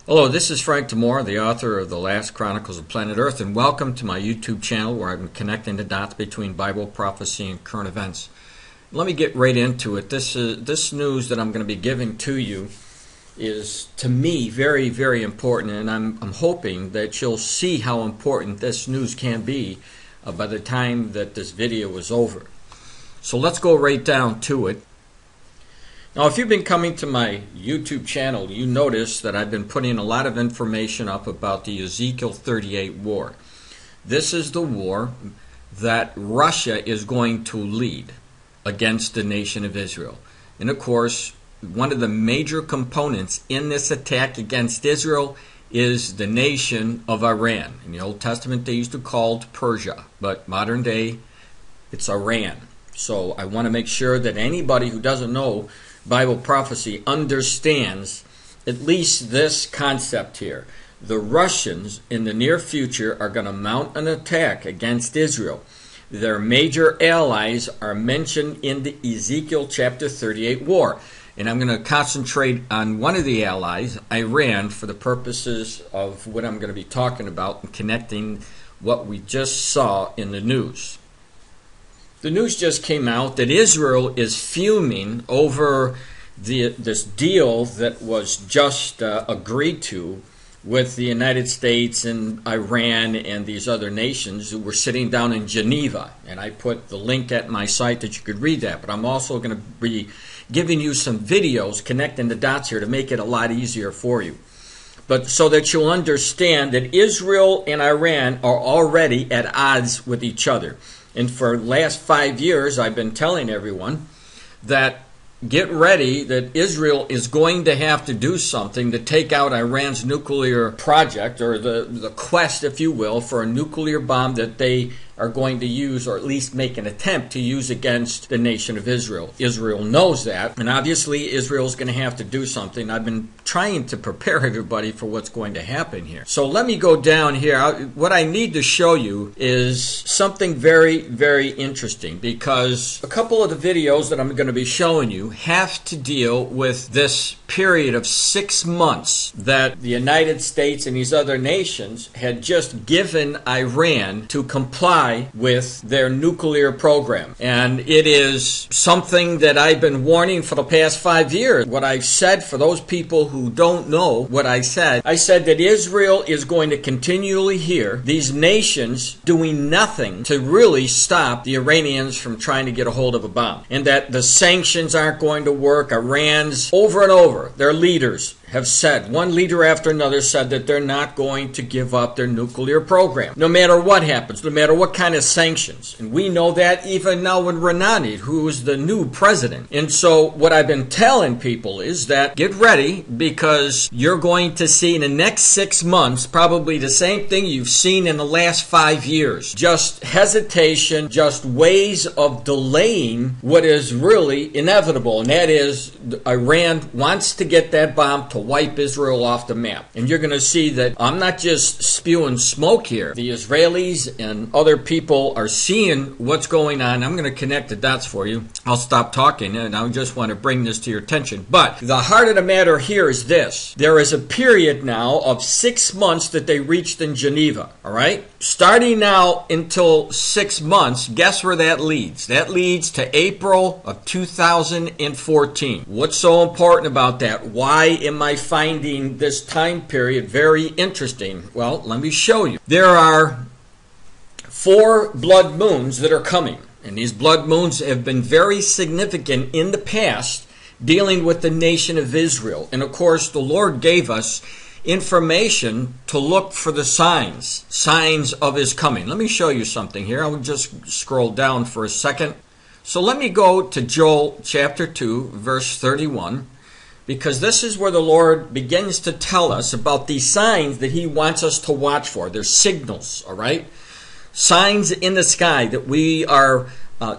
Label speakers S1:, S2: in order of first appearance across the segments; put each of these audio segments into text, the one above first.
S1: Hello, this is Frank Demore, the author of The Last Chronicles of Planet Earth, and welcome to my YouTube channel where I'm connecting the dots between Bible, prophecy, and current events. Let me get right into it. This news that I'm going to be giving to you is, to me, very, very important, and I'm hoping that you'll see how important this news can be by the time that this video is over. So let's go right down to it. Now, if you've been coming to my YouTube channel, you notice that I've been putting a lot of information up about the Ezekiel 38 war. This is the war that Russia is going to lead against the nation of Israel. And of course, one of the major components in this attack against Israel is the nation of Iran. In the Old Testament, they used to call it Persia, but modern day, it's Iran. So I want to make sure that anybody who doesn't know Bible prophecy understands at least this concept here. The Russians in the near future are going to mount an attack against Israel. Their major allies are mentioned in the Ezekiel chapter 38 war. And I'm going to concentrate on one of the allies, Iran, for the purposes of what I'm going to be talking about and connecting what we just saw in the news. The news just came out that Israel is fuming over this deal that was just agreed to with the United States and Iran and these other nations who were sitting down in Geneva. And I put the link at my site that you could read that. But I'm also going to be giving you some videos connecting the dots here to make it a lot easier for you. But so that you'll understand that Israel and Iran are already at odds with each other. And for the last 5 years, I've been telling everyone that get ready, that Israel is going to have to do something to take out Iran's nuclear project, or the quest, if you will, for a nuclear bomb that they are going to use, or at least make an attempt to use against the nation of Israel. Israel knows that, and obviously Israel's going to have to do something. I've been trying to prepare everybody for what's going to happen here. So let me go down here. What I need to show you is something very, very interesting, because a couple of the videos that I'm going to be showing you have to deal with this period of 6 months that the United States and these other nations had just given Iran to comply with their nuclear program. And it is something that I've been warning for the past 5 years. What I've said, for those people who don't know what I said that Israel is going to continually hear these nations doing nothing to really stop the Iranians from trying to get a hold of a bomb. And that the sanctions aren't going to work. Iran's, over and over, their leaders have said, one leader after another said that they're not going to give up their nuclear program, no matter what happens, no matter what kind of sanctions. And we know that even now with Rouhani, who is the new president. And so what I've been telling people is that get ready, because you're going to see in the next 6 months probably the same thing you've seen in the last 5 years. Just hesitation, just ways of delaying what is really inevitable. And that is Iran wants to get that bomb to wipe Israel off the map. And you're going to see that I'm not just spewing smoke here. The Israelis and other people are seeing what's going on. I'm going to connect the dots for you. I'll stop talking, and I just want to bring this to your attention. But the heart of the matter here is this. There is a period now of 6 months that they reached in Geneva, all right? Starting now until 6 months, guess where that leads? That leads to April of 2014. What's so important about that? Why am I finding this time period very interesting? Well, let me show you. There are 4 blood moons that are coming, and these blood moons have been very significant in the past dealing with the nation of Israel. And of course, the Lord gave us information to look for the signs of His coming. Let me show you something here. I'll just scroll down for a second. So let me go to Joel chapter 2, verse 31. Because this is where the Lord begins to tell us about these signs that He wants us to watch for. They're signals, all right? Signs in the sky that we are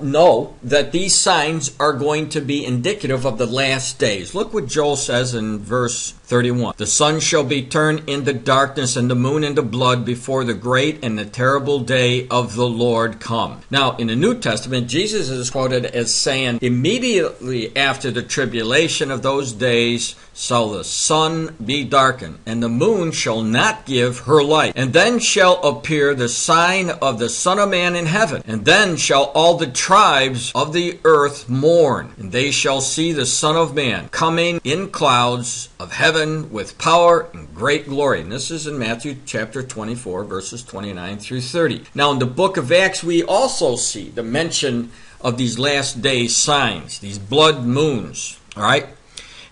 S1: know that these signs are going to be indicative of the last days. Look what Joel says in verse 31. The sun shall be turned into darkness and the moon into blood before the great and the terrible day of the Lord come. Now, in the New Testament, Jesus is quoted as saying, immediately after the tribulation of those days shall the sun be darkened, and the moon shall not give her light. And then shall appear the sign of the Son of Man in heaven. And then shall all the tribes of the earth mourn, and they shall see the Son of Man coming in clouds of heaven with power and great glory. And this is in Matthew chapter 24, verses 29 through 30. Now, in the book of Acts, we also see the mention of these last days signs, these blood moons. All right?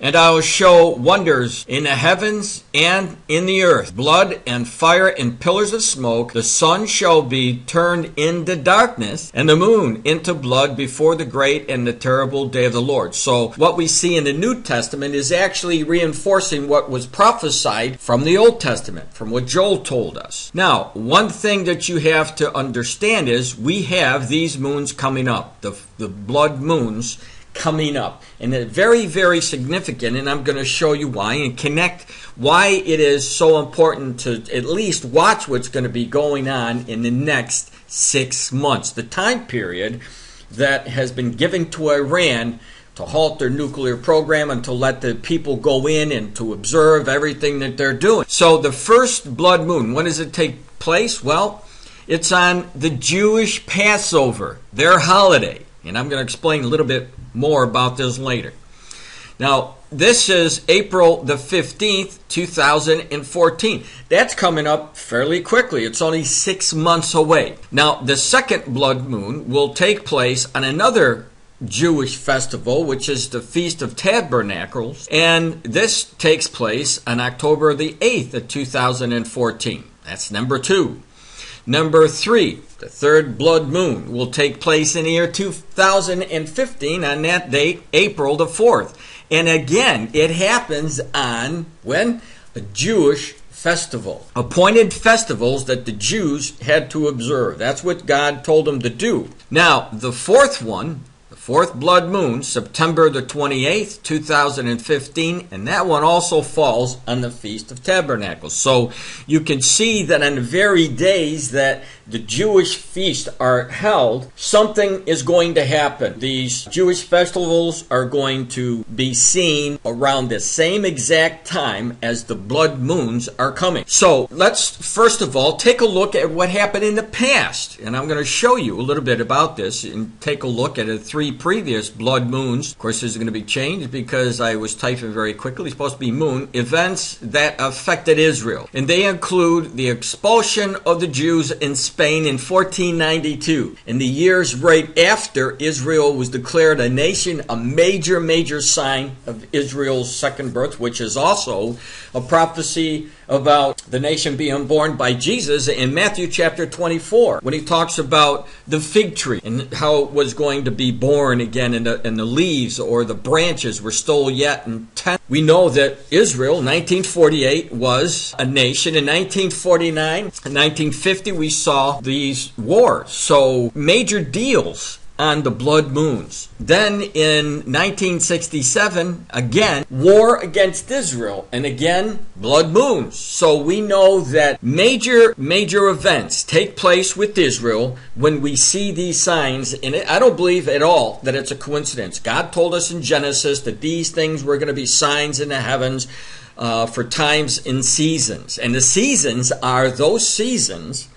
S1: And I will show wonders in the heavens and in the earth, blood and fire and pillars of smoke. The sun shall be turned into darkness and the moon into blood before the great and the terrible day of the Lord. So what we see in the New Testament is actually reinforcing what was prophesied from the Old Testament, from what Joel told us. Now, one thing that you have to understand is we have these moons coming up, the blood moons coming up, and they're very, very significant, and I'm going to show you why and connect why it is so important to at least watch what's going to be going on in the next 6 months, the time period that has been given to Iran to halt their nuclear program and to let the people go in and to observe everything that they're doing. So the first blood moon, when does it take place? Well, it's on the Jewish Passover, their holiday, and I'm going to explain a little bit more about this later. Now, this is April the 15th, 2014. That's coming up fairly quickly. It's only 6 months away. Now, the second blood moon will take place on another Jewish festival, which is the Feast of Tabernacles, and this takes place on October the 8th of 2014. That's number 2. Number 3, the third blood moon will take place in the year 2015 on that date, April the 4th. And again, it happens on, when? A Jewish festival. Appointed festivals that the Jews had to observe. That's what God told them to do. Now, the fourth one, the fourth blood moon, September the 28th, 2015, and that one also falls on the Feast of Tabernacles. So you can see that on the very days that the Jewish feasts are held, something is going to happen. These Jewish festivals are going to be seen around the same exact time as the blood moons are coming. So let's first of all take a look at what happened in the past. And I'm going to show you a little bit about this and take a look at the 3 previous blood moons. Of course, this is going to be changed because I was typing very quickly. It's supposed to be moon events that affected Israel. And they include the expulsion of the Jews in Spain in 1492. In the years right after Israel was declared a nation, a major sign of Israel's second birth, which is also a prophecy about the nation being born by Jesus in Matthew chapter 24, when he talks about the fig tree and how it was going to be born again, and the leaves or the branches were still yet in 10. We know that Israel, 1948, was a nation. In 1949 and 1950, we saw these wars. So major deals on the blood moons. Then in 1967, again, war against Israel, and again, blood moons. So we know that major events take place with Israel when we see these signs, and I don't believe at all that it's a coincidence. God told us in Genesis that these things were going to be signs in the heavens for times and seasons. And the seasons are those seasons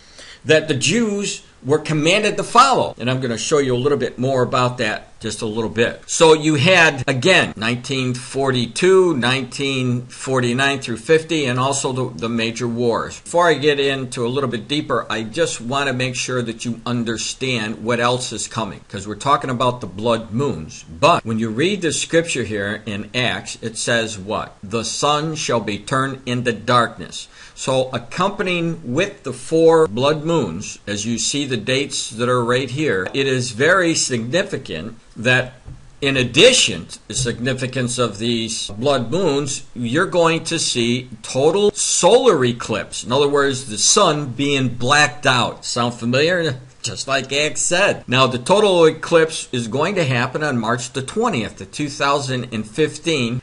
S1: that the Jews were commanded to follow. And I'm going to show you a little bit more about that just a little bit. So you had, again, 1942, 1949 through 50, and also the major wars. Before I get into a little bit deeper, I just want to make sure that you understand what else is coming, because we're talking about the blood moons. But when you read the scripture here in Acts, it says what? The sun shall be turned into darkness. So accompanying with the 4 blood moons, as you see the dates that are right here, it is very significant that in addition to the significance of these blood moons, you're going to see total solar eclipse. In other words, the sun being blacked out. Sound familiar? just like Acts said. Now, the total eclipse is going to happen on March the 20th of 2015.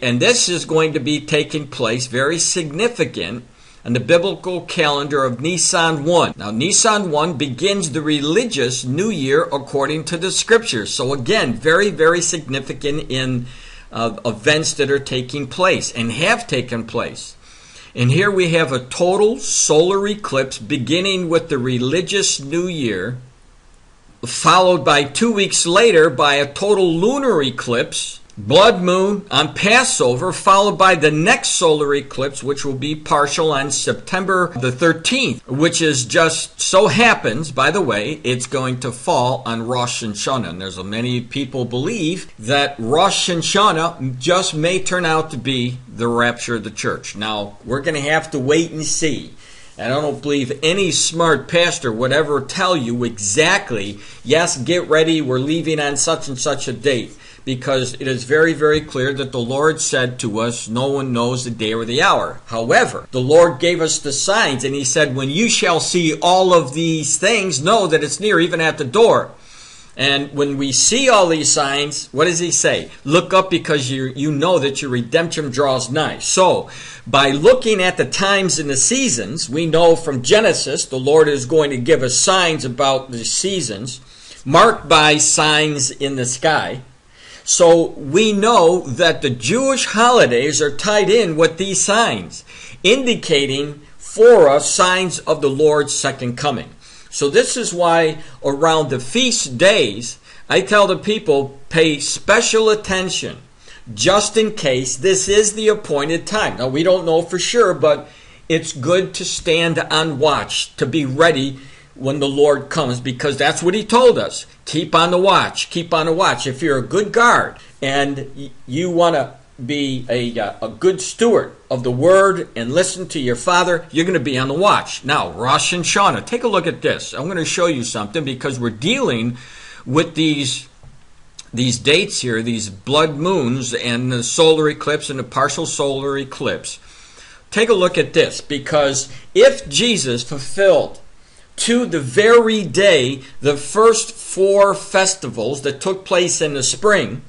S1: And this is going to be taking place, very significant, on the biblical calendar of Nisan 1. Now, Nisan 1 begins the religious new year according to the scriptures. So again, very, very significant in events that are taking place and have taken place. And here we have a total solar eclipse beginning with the religious new year, followed by 2 weeks later by a total lunar eclipse, blood moon on Passover, followed by the next solar eclipse, which will be partial on September the 13th, which is just so happens, by the way, it's going to fall on Rosh Hashanah. And there's many people believe that Rosh Hashanah just may turn out to be the rapture of the church. Now, we're going to have to wait and see. And I don't believe any smart pastor would ever tell you exactly, yes, get ready, we're leaving on such and such a date. Because it is very, very clear that the Lord said to us, no one knows the day or the hour. However, the Lord gave us the signs, and he said, when you shall see all of these things, know that it's near, even at the door. And when we see all these signs, what does he say? Look up, because you know that your redemption draws nigh. So, by looking at the times and the seasons, we know from Genesis, the Lord is going to give us signs about the seasons, marked by signs in the sky. So we know that the Jewish holidays are tied in with these signs, indicating for us signs of the Lord's second coming. So this is why around the feast days, I tell the people, pay special attention, just in case this is the appointed time. Now, we don't know for sure, but it's good to stand on watch, to be ready when the Lord comes, because that's what he told us. Keep on the watch. Keep on the watch. If you're a good guard and you want to be a good steward of the word and listen to your father, you're going to be on the watch. Now, Rosh Hashanah, take a look at this. I'm going to show you something, because we're dealing with these dates here, these blood moons and the solar eclipse and the partial solar eclipse. Take a look at this, because if Jesus fulfilled to the very day the first 4 festivals that took place in the spring,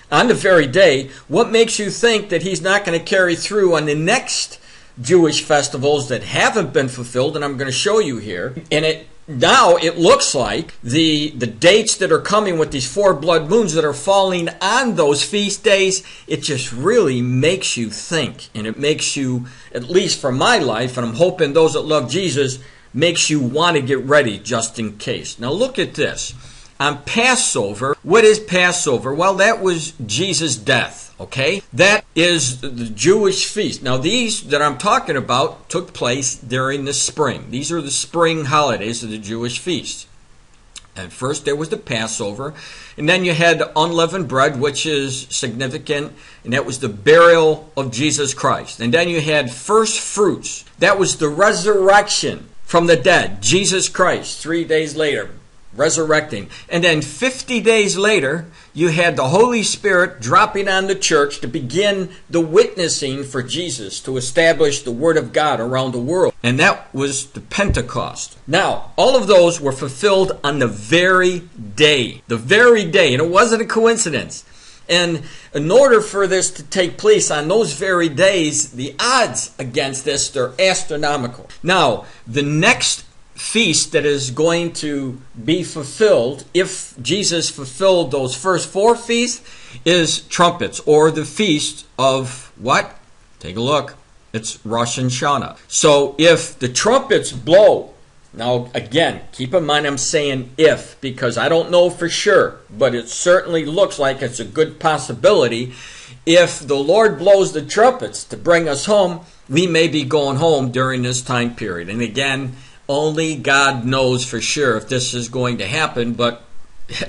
S1: on the very day, what makes you think that he's not going to carry through on the next Jewish festivals that haven't been fulfilled? And I'm going to show you here. And now it looks like the dates that are coming with these 4 blood moons that are falling on those feast days, it just really makes you think. And it makes you, at least for my life, and I'm hoping those that love Jesus, makes you want to get ready just in case. Now look at this. On Passover, what is Passover? Well, that was Jesus' death, okay? That is the Jewish feast. Now these that I'm talking about took place during the spring. These are the spring holidays of the Jewish feast. And first there was the Passover, and then you had unleavened bread, which is significant, and that was the burial of Jesus Christ. And then you had first fruits. That was the resurrection from the dead, Jesus Christ, 3 days later, resurrecting. And then 50 days later, you had the Holy Spirit dropping on the church to begin the witnessing for Jesus, to establish the Word of God around the world. And that was the Pentecost. Now, all of those were fulfilled on the very day. The very day. And it wasn't a coincidence. And in order for this to take place on those very days, the odds against this, they're astronomical. Now, the next feast that is going to be fulfilled, if Jesus fulfilled those first 4 feasts, is trumpets, or the feast of what? Take a look. It's Rosh Hashanah. So if the trumpets blow, now again, keep in mind I'm saying if, because I don't know for sure, but it certainly looks like it's a good possibility. If the Lord blows the trumpets to bring us home, we may be going home during this time period. And again, only God knows for sure if this is going to happen. But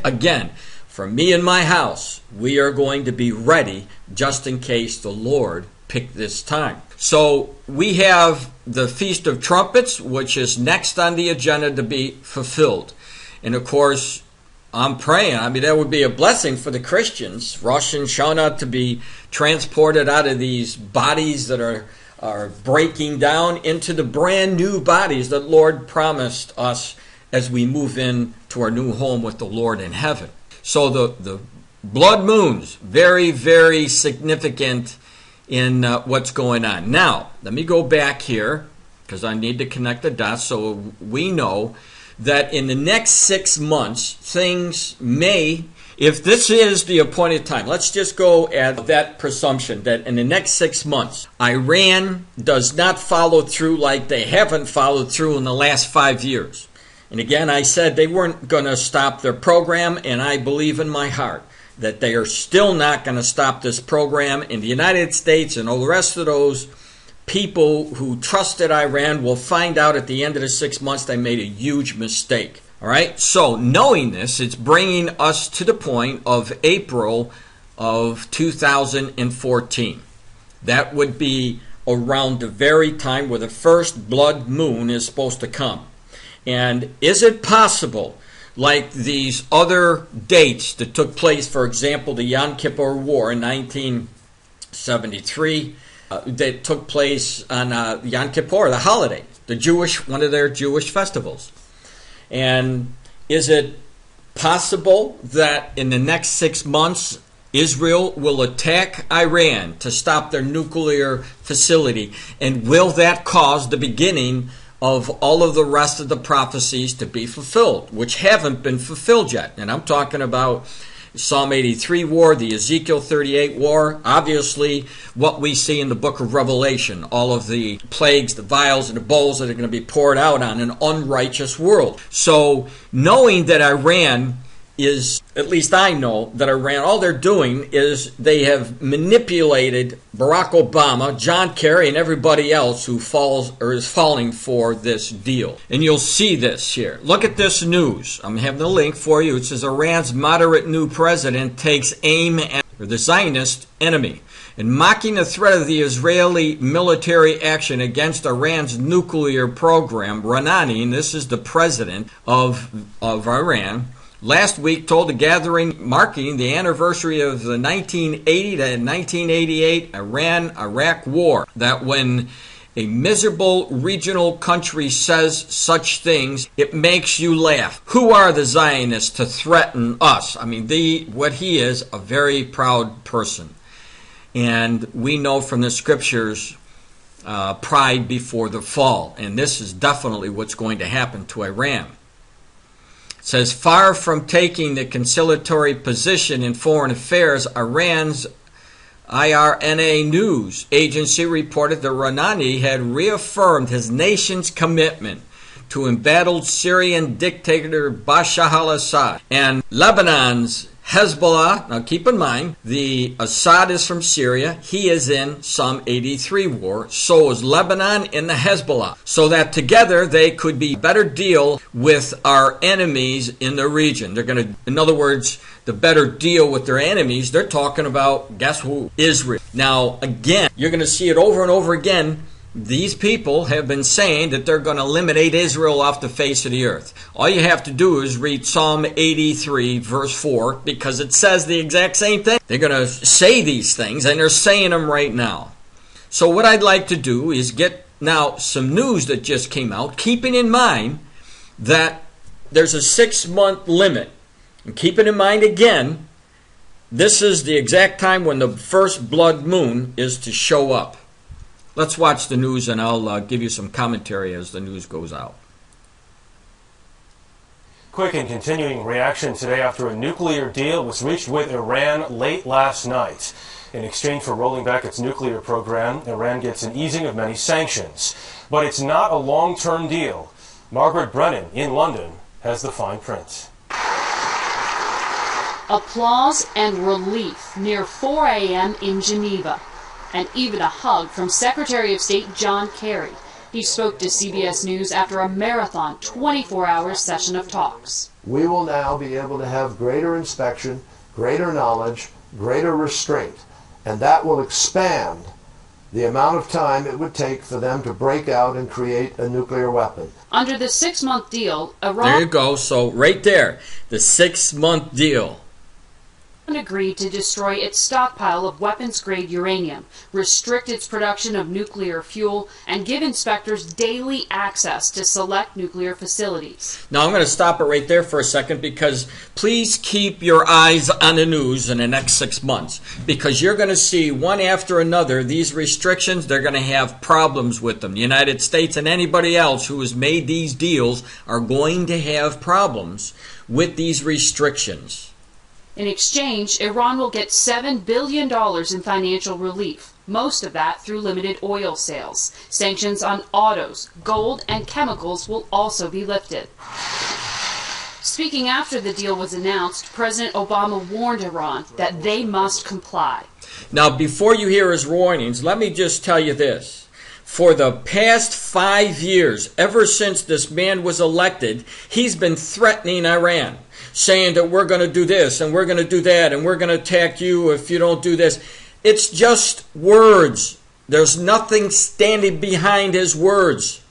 S1: again, for me and my house, we are going to be ready just in case the Lord picked this time. So we have the Feast of Trumpets, which is next on the agenda to be fulfilled. And of course, I'm praying, that would be a blessing for the Christians, Rosh Hashanah, to be transported out of these bodies that are breaking down into the brand new bodies that Lord promised us as we move in to our new home with the Lord in heaven. So the blood moons, very, very significant in what's going on. Now, let me go back here because I need to connect the dots so we know that in the next 6 months, things may, if this is the appointed time, let's just go at that presumption that in the next 6 months, Iran does not follow through like they haven't followed through in the last 5 years. And again, I said they weren't going to stop their program, and I believe in my heart that they are still not going to stop this program. In the United States and all the rest of those people who trusted Iran will find out at the end of the 6 months they made a huge mistake. All right? So knowing this, it's bringing us to the point of April of 2014. That would be around the very time where the first blood moon is supposed to come. And is it possible, like these other dates that took place, for example, the Yom Kippur War in 1973, that took place on Yom Kippur, the holiday, one of their Jewish festivals. And is it possible that in the next 6 months, Israel will attack Iran to stop their nuclear facility? And will that cause the beginning of all of the rest of the prophecies to be fulfilled, which haven't been fulfilled yet? And I'm talking about Psalm 83 war, the Ezekiel 38 war, obviously what we see in the book of Revelation, all of the plagues, the vials, and the bowls that are going to be poured out on an unrighteous world. So knowing that Iran is, at least I know that Iran, all they're doing is they have manipulated Barack Obama, John Kerry, and everybody else who falls or is falling for this deal. And you'll see this here. Look at this news. I'm having the link for you. It says Iran's moderate new president takes aim at the Zionist enemy. In mocking the threat of the Israeli military action against Iran's nuclear program, Rouhani, and this is the president of Iran, last week told a gathering marking the anniversary of the 1980 to 1988 Iran-Iraq war that when a miserable regional country says such things, it makes you laugh. Who are the Zionists to threaten us? I mean, what he is, a very proud person. And we know from the scriptures, pride before the fall. And this is definitely what's going to happen to Iran. Says, far from taking the conciliatory position in foreign affairs, Iran's IRNA news agency reported that Rouhani had reaffirmed his nation's commitment to embattled Syrian dictator Bashar al-Assad and Lebanon's Hezbollah. Now keep in mind, the Assad is from Syria. He is in Psalm 83 war. So is Lebanon and the Hezbollah. So that together they could be a better deal with our enemies in the region. They're going to, in other words, the better deal with their enemies. They're talking about, guess who? Israel. Now, again, you're going to see it over and over again. These people have been saying that they're going to eliminate Israel off the face of the earth. All you have to do is read Psalm 83, verse 4, because it says the exact same thing. They're going to say these things, and they're saying them right now. So what I'd like to do is get now some news that just came out, keeping in mind that there's a 6-month limit. And keeping in mind again, this is the exact time when the first blood moon is to show up. Let's watch the news, and I'll give you some commentary as the news goes out.
S2: Quick and continuing reaction today after a nuclear deal was reached with Iran late last night. In exchange for rolling back its nuclear program, Iran gets an easing of many sanctions. But it's not a long-term deal. Margaret Brennan in London has the fine print.
S3: Applause and relief near 4 a.m. in Geneva. And even a hug from Secretary of State John Kerry. He spoke to CBS News after a marathon 24-hour session of talks.
S4: We will now be able to have greater inspection, greater knowledge, greater restraint, and that will expand the amount of time it would take for them to break out and create a nuclear weapon.
S3: Under the 6-month deal, Iran...
S1: There you go. So right there, the 6-month deal.
S3: agreed to destroy its stockpile of weapons-grade uranium, restrict its production of nuclear fuel, and give inspectors daily access to select nuclear facilities.
S1: Now I'm going to stop it right there for a second, because please keep your eyes on the news in the next 6 months, because you're going to see one after another these restrictions. They're going to have problems with them. The United States and anybody else who has made these deals are going to have problems with these restrictions.
S3: In exchange, Iran will get $7 billion in financial relief, most of that through limited oil sales. Sanctions on autos, gold, and chemicals will also be lifted. Speaking after the deal was announced, President Obama warned Iran that they must comply.
S1: Now, before you hear his warnings, let me just tell you this. For the past 5 years, ever since this man was elected, he's been threatening Iran, saying that we're going to do this and we're going to do that and we're going to attack you if you don't do this. It's just words. There's nothing standing behind his words.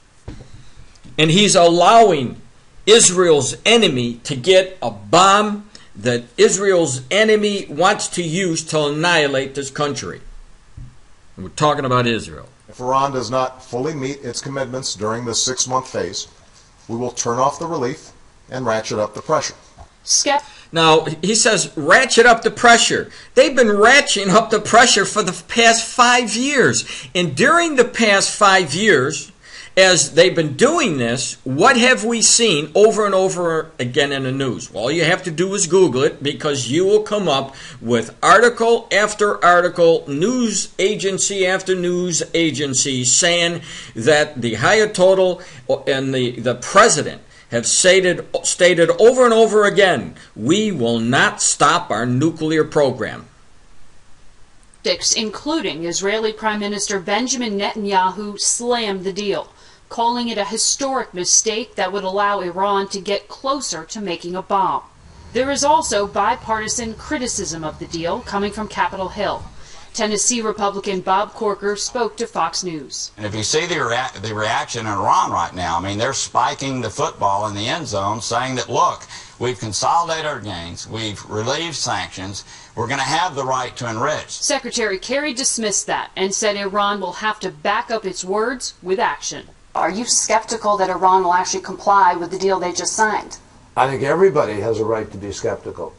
S1: And he's allowing Israel's enemy to get a bomb that Israel's enemy wants to use to annihilate this country. And we're talking about Israel.
S5: If Iran does not fully meet its commitments during this 6-month phase, we will turn off the relief and ratchet up the pressure.
S1: Now, he says ratchet up the pressure. They've been ratcheting up the pressure for the past 5 years. And during the past 5 years, as they've been doing this, what have we seen over and over again in the news? Well, all you have to do is Google it, because you will come up with article after article, news agency after news agency, saying that the Ayatollah and the president have stated over and over again, we will not stop our nuclear program.
S3: Including Israeli Prime Minister Benjamin Netanyahu slammed the deal, calling it a historic mistake that would allow Iran to get closer to making a bomb. There is also bipartisan criticism of the deal coming from Capitol Hill. Tennessee Republican Bob Corker spoke to Fox News.
S6: And if you see the reaction in Iran right now, I mean, they're spiking the football in the end zone, saying that, look, we've consolidated our gains, we've relieved sanctions, we're going to have the right to enrich.
S3: Secretary Kerry dismissed that and said Iran will have to back up its words with action. Are you skeptical that Iran will actually comply with the deal they just signed?
S4: I think everybody has a right to be skeptical,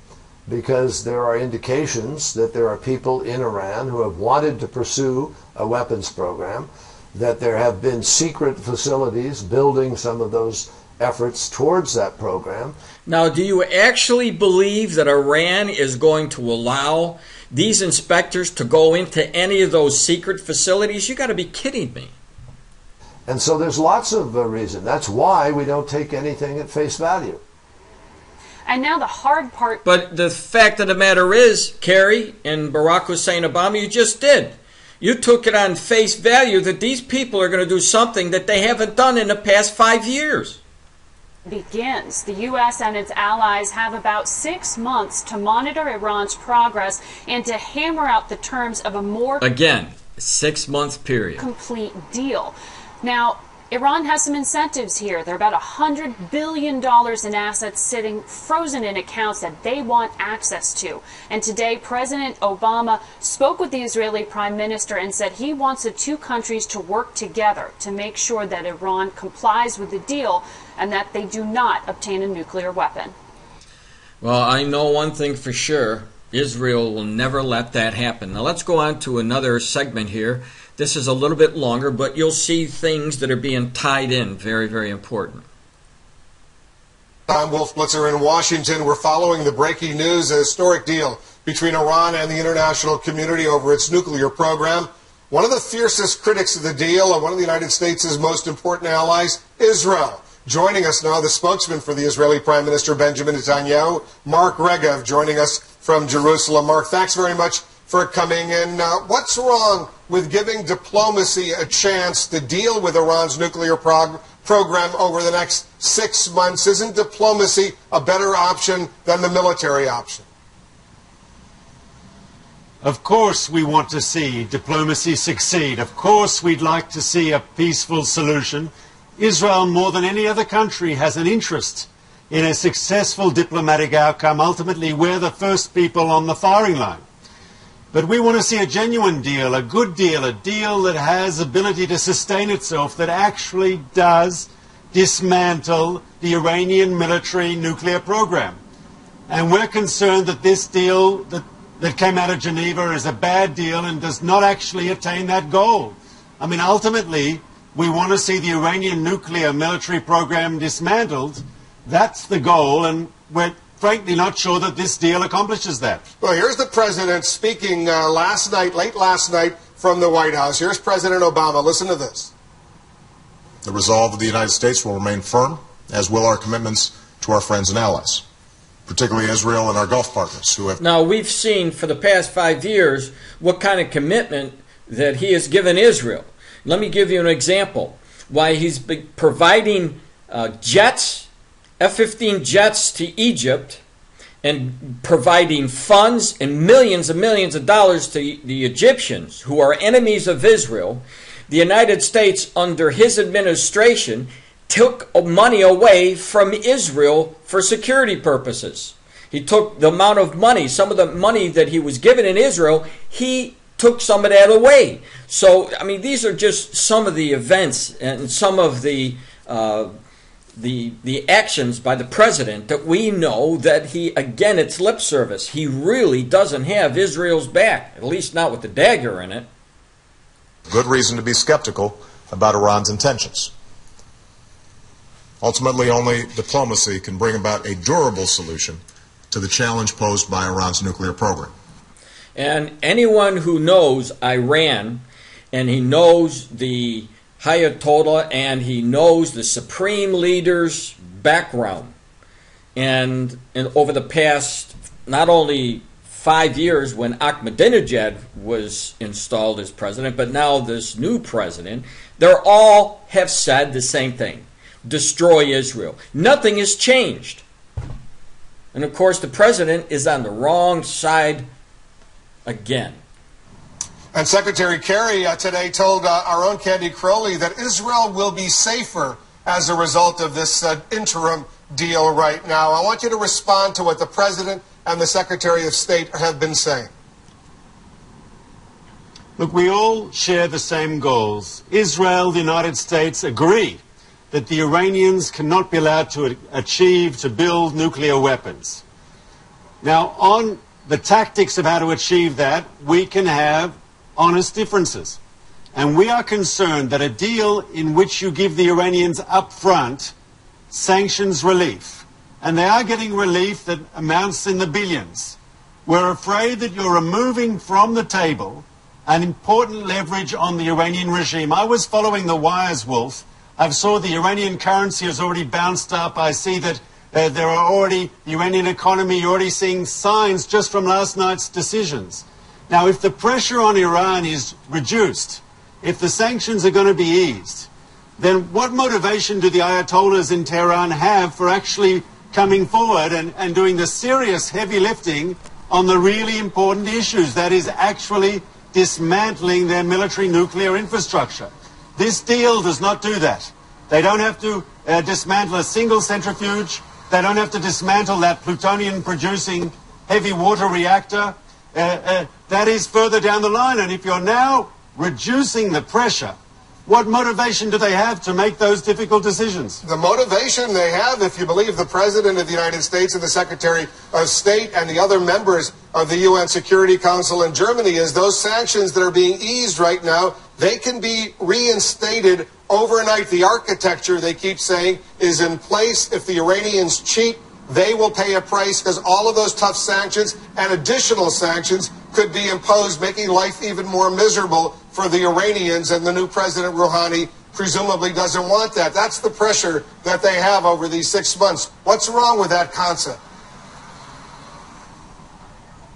S4: because there are indications that there are people in Iran who have wanted to pursue a weapons program, that there have been secret facilities building some of those efforts towards that program.
S1: Now, do you actually believe that Iran is going to allow these inspectors to go into any of those secret facilities? You got to be kidding me.
S4: And so there's lots of reason. That's why we don't take anything at face value.
S3: And now the hard part.
S1: But the fact of the matter is, Kerry and Barack Hussein Obama, you just did. You took it on face value that these people are going to do something that they haven't done in the past 5 years.
S3: Begins. The U.S. and its allies have about 6 months to monitor Iran's progress and to hammer out the terms of a more,
S1: again, 6-month period,
S3: complete deal. Now, Iran has some incentives here. There are about $100 billion in assets sitting frozen in accounts that they want access to. And today, President Obama spoke with the Israeli Prime Minister and said he wants the two countries to work together to make sure that Iran complies with the deal and that they do not obtain a nuclear weapon.
S1: Well, I know one thing for sure. Israel will never let that happen. Now let's go on to another segment here. This is a little bit longer, but you'll see things that are being tied in. Very, very important.
S7: I'm Wolf Blitzer in Washington. We're following the breaking news, a historic deal between Iran and the international community over its nuclear program. One of the fiercest critics of the deal, and one of the United States' most important allies, Israel. Joining us now, the spokesman for the Israeli Prime Minister Benjamin Netanyahu, Mark Regev, joining us from Jerusalem. Mark, thanks very much for coming in. What's wrong with giving diplomacy a chance to deal with Iran's nuclear program over the next 6 months? Isn't diplomacy a better option than the military option?
S8: Of course we want to see diplomacy succeed. Of course we'd like to see a peaceful solution. Israel, more than any other country, has an interest in a successful diplomatic outcome. Ultimately, we're the first people on the firing line. But we want to see a genuine deal, a good deal, a deal that has ability to sustain itself, that actually does dismantle the Iranian military nuclear program. And we're concerned that this deal that came out of Geneva is a bad deal and does not actually attain that goal. I mean, ultimately, we want to see the Iranian nuclear military program dismantled. That's the goal, and we're frankly not sure that this deal accomplishes that.
S7: Well, here's the president speaking late last night from the White House. Here's President Obama. Listen to this.
S5: The resolve of the United States will remain firm, as will our commitments to our friends and allies, particularly Israel and our Gulf partners who have...
S1: Now, we've seen for the past 5 years what kind of commitment that he has given Israel. Let me give you an example. Why he's been providing jets, F-15 jets to Egypt, and providing funds and millions of dollars to the Egyptians, who are enemies of Israel. The United States, under his administration, took money away from Israel for security purposes. He took the amount of money, some of the money that he was given in Israel, he took some of that away. So, I mean, these are just some of the events and some of the actions by the president that we know that he, again, it's lip service. He really doesn't have Israel's back, at least not with the dagger in it.
S5: Good reason to be skeptical about Iran's intentions. Ultimately, only diplomacy can bring about a durable solution to the challenge posed by Iran's nuclear program.
S1: And anyone who knows Iran, and he knows the Ayatollah, and he knows the supreme leader's background, and over the past not only 5 years when Ahmadinejad was installed as president, but now this new president, they all have said the same thing: destroy Israel. Nothing has changed. And of course, the president is on the wrong side again.
S7: And Secretary Kerry today told our own Candy Crowley that Israel will be safer as a result of this interim deal right now. I want you to respond to what the President and the Secretary of State have been saying.
S8: Look, we all share the same goals. Israel, the United States agree that the Iranians cannot be allowed to build nuclear weapons. Now, on the tactics of how to achieve that, we can have honest differences. And we are concerned that a deal in which you give the Iranians up front sanctions relief, and they are getting relief that amounts in the billions, we're afraid that you're removing from the table an important leverage on the Iranian regime. I was following the wires, Wolf. I saw the Iranian currency has already bounced up. I see that there are already, the Iranian economy, you're already seeing signs just from last night's decisions. Now, if the pressure on Iran is reduced, if the sanctions are going to be eased, then what motivation do the Ayatollahs in Tehran have for actually coming forward and doing the serious heavy lifting on the really important issues, that is actually dismantling their military nuclear infrastructure? This deal does not do that. They don't have to dismantle a single centrifuge. They don't have to dismantle that plutonium-producing heavy water reactor. That is further down the line. And if you're now reducing the pressure, what motivation do they have to make those difficult decisions?
S7: The motivation they have, if you believe the President of the United States and the Secretary of State and the other members of the UN Security Council in Germany, is those sanctions that are being eased right now, they can be reinstated overnight. The architecture, they keep saying, is in place. If the Iranians cheat, they will pay a price, because all of those tough sanctions and additional sanctions could be imposed, making life even more miserable for the Iranians, and the new President Rouhani presumably doesn't want that. That's the pressure that they have over these 6 months. What's wrong with that concept?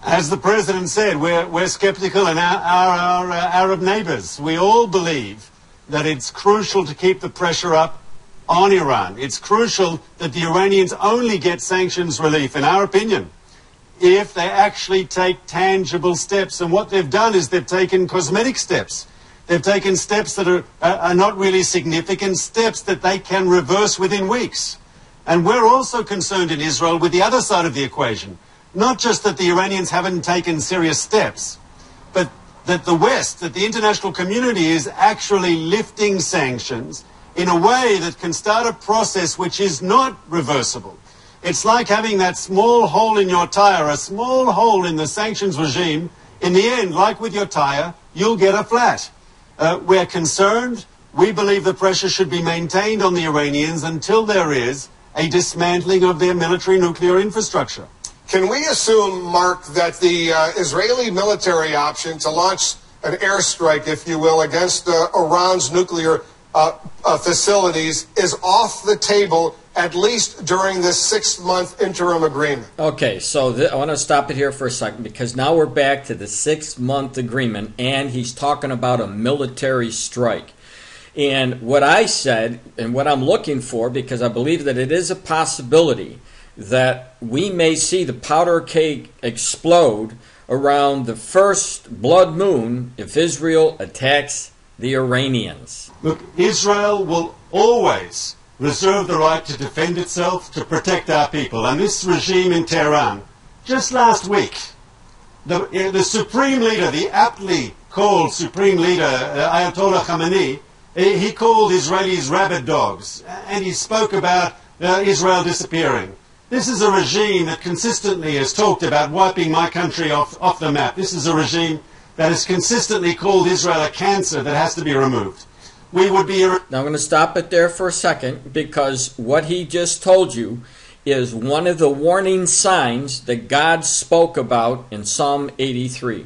S8: As the President said, we're skeptical, and our Arab neighbors. We all believe that it's crucial to keep the pressure up on Iran. It's crucial that the Iranians only get sanctions relief, in our opinion, if they actually take tangible steps. And what they've done is they've taken cosmetic steps. They've taken steps that are not really significant, steps that they can reverse within weeks. And we're also concerned in Israel with the other side of the equation. Not just that the Iranians haven't taken serious steps, but that the West, that the international community is actually lifting sanctions in a way that can start a process which is not reversible. It's like having that small hole in your tire, a small hole in the sanctions regime. In the end, like with your tire, you'll get a flat. We're concerned. We believe the pressure should be maintained on the Iranians until there is a dismantling of their military nuclear infrastructure.
S7: Can we assume, Mark, that the Israeli military option to launch an airstrike, if you will, against Iran's nuclear facilities is off the table, at least during this 6-month interim agreement?
S1: Okay, so I want to stop it here for a second, because now we're back to the 6-month agreement, and he's talking about a military strike. And what I said, and what I'm looking for, because I believe that it is a possibility that we may see the powder keg explode around the first blood moon if Israel attacks the Iranians.
S8: Look, Israel will always reserve the right to defend itself, to protect our people. And this regime in Tehran, just last week, the supreme leader, the aptly called supreme leader, Ayatollah Khamenei, he called Israelis rabid dogs, and he spoke about Israel disappearing. This is a regime that consistently has talked about wiping my country off the map. This is a regime that has consistently called Israel a cancer that has to be removed. We would be... Now
S1: I'm going to stop it there for a second, because what he just told you is one of the warning signs that God spoke about in Psalm 83,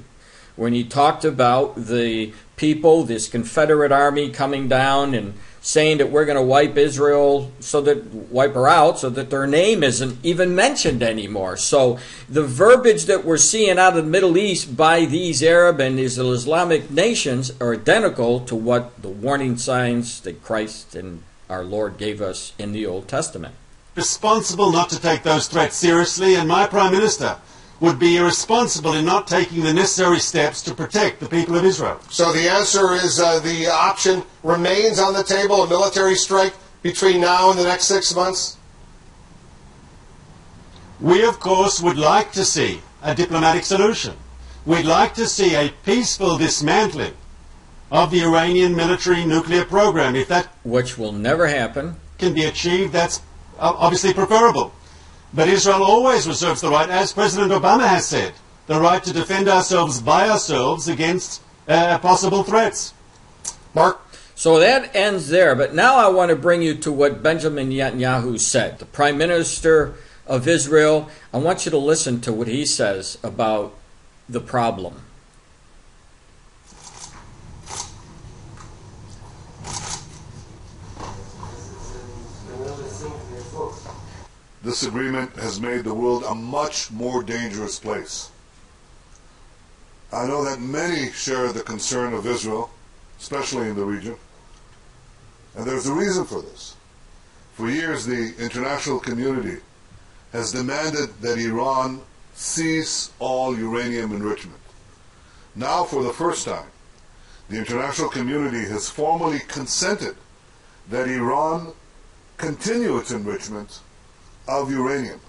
S1: when he talked about the people, this Confederate army coming down and saying that we're going to wipe Israel, wipe her out, so that their name isn't even mentioned anymore. So the verbiage that we're seeing out of the Middle East by these Arab and these Islamic nations are identical to what the warning signs that Christ and our Lord gave us in the Old Testament.
S8: Responsible not to take those threats seriously, and my Prime Minister would be irresponsible in not taking the necessary steps to protect the people of Israel.
S7: So the answer is the option remains on the table, a military strike between now and the next 6 months?
S8: We, of course, would like to see a diplomatic solution. We'd like to see a peaceful dismantling of the Iranian military nuclear program. If that,
S1: which will never happen,
S8: can be achieved, that's obviously preferable. But Israel always reserves the right, as President Obama has said, the right to defend ourselves by ourselves against possible threats.
S7: Mark?
S1: So that ends there. But now I want to bring you to what Benjamin Netanyahu said, the Prime Minister of Israel. I want you to listen to what he says about the problem.
S9: This agreement has made the world a much more dangerous place. I know that many share the concern of Israel, especially in the region, and there's a reason for this. For years, the international community has demanded that Iran cease all uranium enrichment. Now, for the first time, the international community has formally consented that Iran continue its enrichment of uranium.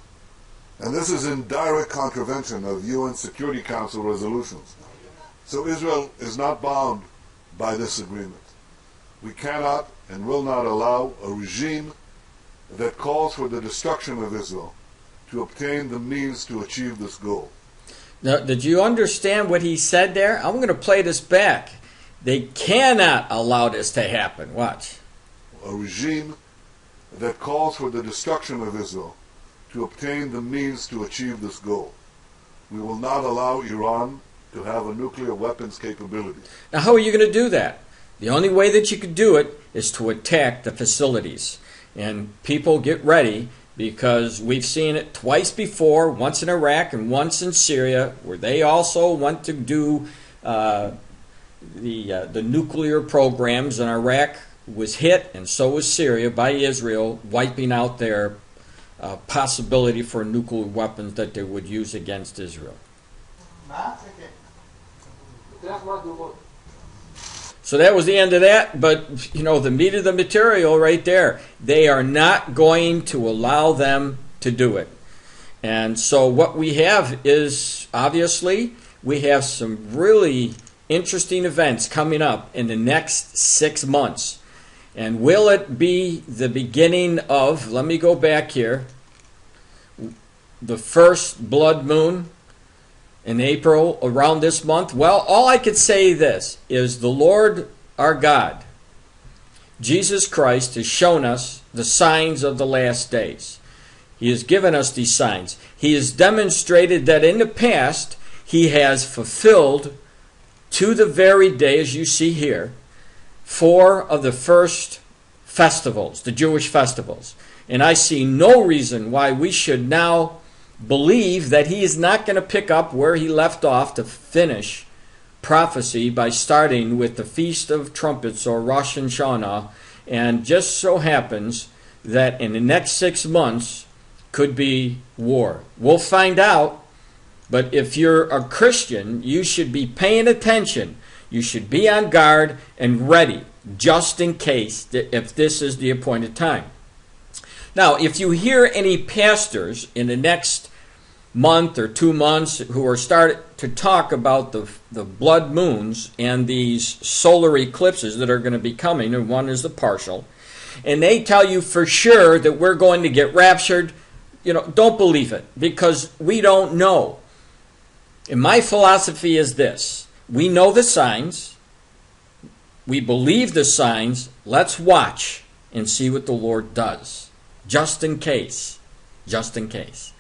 S9: And this is in direct contravention of UN Security Council resolutions. So Israel is not bound by this agreement. We cannot and will not allow a regime that calls for the destruction of Israel to obtain the means to achieve this goal.
S1: Now, did you understand what he said there? I'm going to play this back. They cannot allow this to happen. Watch.
S9: A regime that calls for the destruction of Israel to obtain the means to achieve this goal. We will not allow Iran to have a nuclear weapons capability.
S1: Now, how are you going to do that? The only way that you could do it is to attack the facilities. And people get ready, because we've seen it twice before, once in Iraq and once in Syria, where they also want to do the nuclear programs, and Iraq was hit, and so was Syria, by Israel, wiping out their possibility for nuclear weapons that they would use against Israel. So that was the end of that, but you know, the meat of the material right there. They are not going to allow them to do it. And so what we have is, obviously, we have some really interesting events coming up in the next 6 months. And will it be the beginning of, let me go back here, the first blood moon in April around this month? Well, all I could say this is the Lord our God, Jesus Christ, has shown us the signs of the last days. He has given us these signs. He has demonstrated that in the past he has fulfilled to the very day, as you see here, 4 of the first festivals, the Jewish festivals. And I see no reason why we should now believe that he is not going to pick up where he left off to finish prophecy by starting with the Feast of Trumpets, or Rosh Hashanah. And just so happens that in the next 6 months could be war. We'll find out, but if you're a Christian, you should be paying attention. You should be on guard and ready, just in case, if this is the appointed time. Now, if you hear any pastors in the next month or 2 months who are starting to talk about the blood moons and these solar eclipses that are going to be coming, and one is the partial, and they tell you for sure that we're going to get raptured, you know, don't believe it, because we don't know. And my philosophy is this: we know the signs, we believe the signs, let's watch and see what the Lord does, just in case, just in case.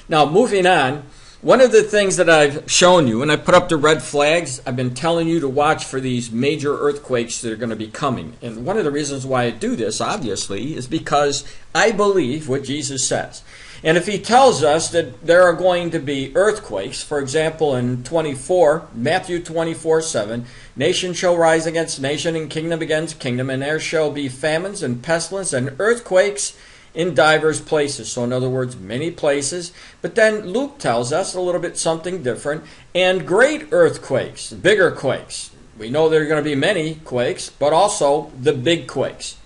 S1: Now, moving on, one of the things that I've shown you, and I put up the red flags, I've been telling you to watch for these major earthquakes that are going to be coming. And one of the reasons why I do this, obviously, is because I believe what Jesus says. And if he tells us that there are going to be earthquakes, for example, in Matthew 24:7, nation shall rise against nation and kingdom against kingdom, and there shall be famines and pestilence and earthquakes in divers places. So in other words, many places. But then Luke tells us a little bit something different. And great earthquakes, bigger quakes. We know there are going to be many quakes, but also the big quakes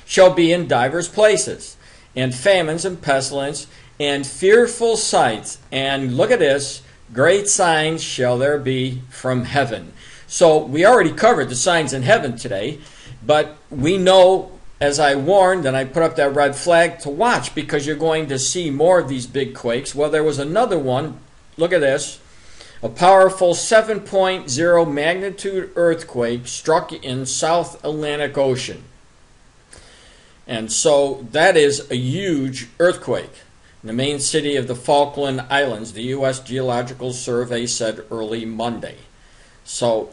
S1: shall be in divers places. And famines and pestilence and fearful sights. And look at this, great signs shall there be from heaven. So we already covered the signs in heaven today, but we know, as I warned, and I put up that red flag, to watch, because you're going to see more of these big quakes. Well, there was another one. Look at this. A powerful 7.0 magnitude earthquake struck in South Atlantic Ocean. And so that is a huge earthquake. In the main city of the Falkland Islands, the U.S. Geological Survey said early Monday. So,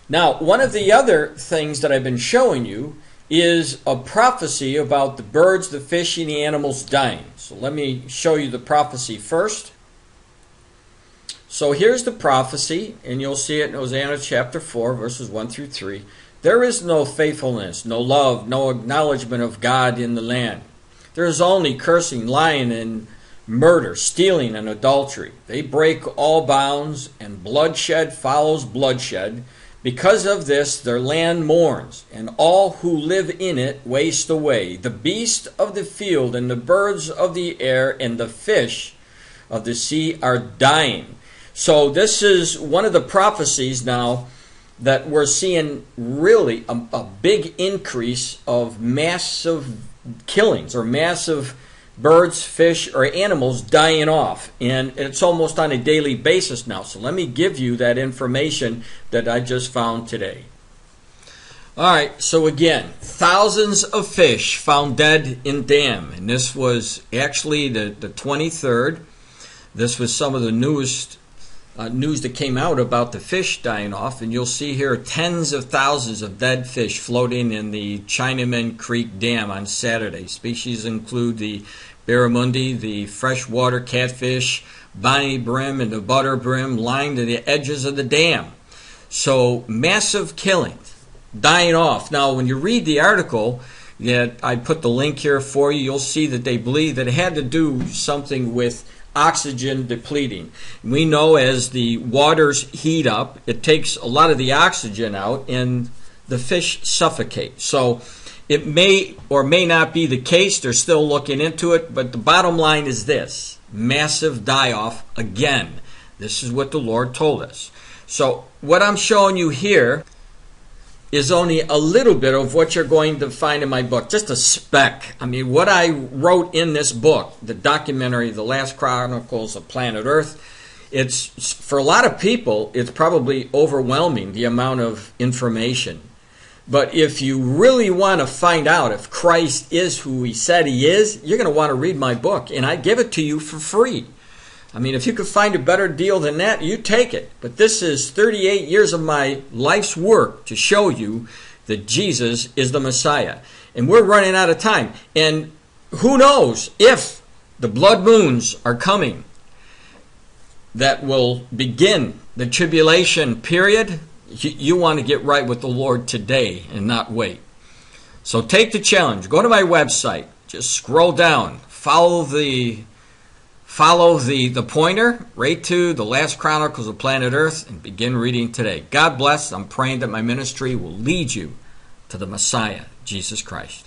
S1: now, one of the other things that I've been showing you is a prophecy about the birds, the fish, and the animals dying. So let me show you the prophecy first. So here's the prophecy, and you'll see it in Hosea chapter 4, verses 1 through 3. There is no faithfulness, no love, no acknowledgement of God in the land. There is only cursing, lying, and murder, stealing, and adultery. They break all bounds, and bloodshed follows bloodshed. Because of this, their land mourns, and all who live in it waste away. The beasts of the field, and the birds of the air, and the fish of the sea are dying. So this is one of the prophecies now that we're seeing really a big increase of massive killings, or massive birds, fish, or animals dying off. And it's almost on a daily basis now. So let me give you that information that I just found today. All right, so again, thousands of fish found dead in dam. And this was actually the 23rd. This was some of the newest news that came out about the fish dying off. And you'll see here tens of thousands of dead fish floating in the Chinaman Creek Dam on Saturday. Species include the barramundi, the freshwater catfish, bonnie brim, and the butter brim lying to the edges of the dam. So massive killings, dying off. Now when you read the article that I put the link here for you, you'll see that they believe that it had to do something with oxygen depleting. We know as the waters heat up, it takes a lot of the oxygen out, and the fish suffocate. So it may or may not be the case. They're still looking into it, but the bottom line is this: massive die-off again. This is what the Lord told us. So what I'm showing you here is only a little bit of what you're going to find in my book, just a speck. I mean, what I wrote in this book, the documentary, The Last Chronicles of Planet Earth, it's, for a lot of people, it's probably overwhelming, the amount of information. But if you really want to find out if Christ is who he said he is, you're going to want to read my book, and I give it to you for free. I mean, if you could find a better deal than that, you take it. But this is 38 years of my life's work to show you that Jesus is the Messiah. And we're running out of time. And who knows if the blood moons are coming that will begin the tribulation period. You want to get right with the Lord today and not wait. So take the challenge. Go to my website. Just scroll down. Follow the pointer right to The Last Chronicles of Planet Earth and begin reading today. God bless. I'm praying that my ministry will lead you to the Messiah, Jesus Christ.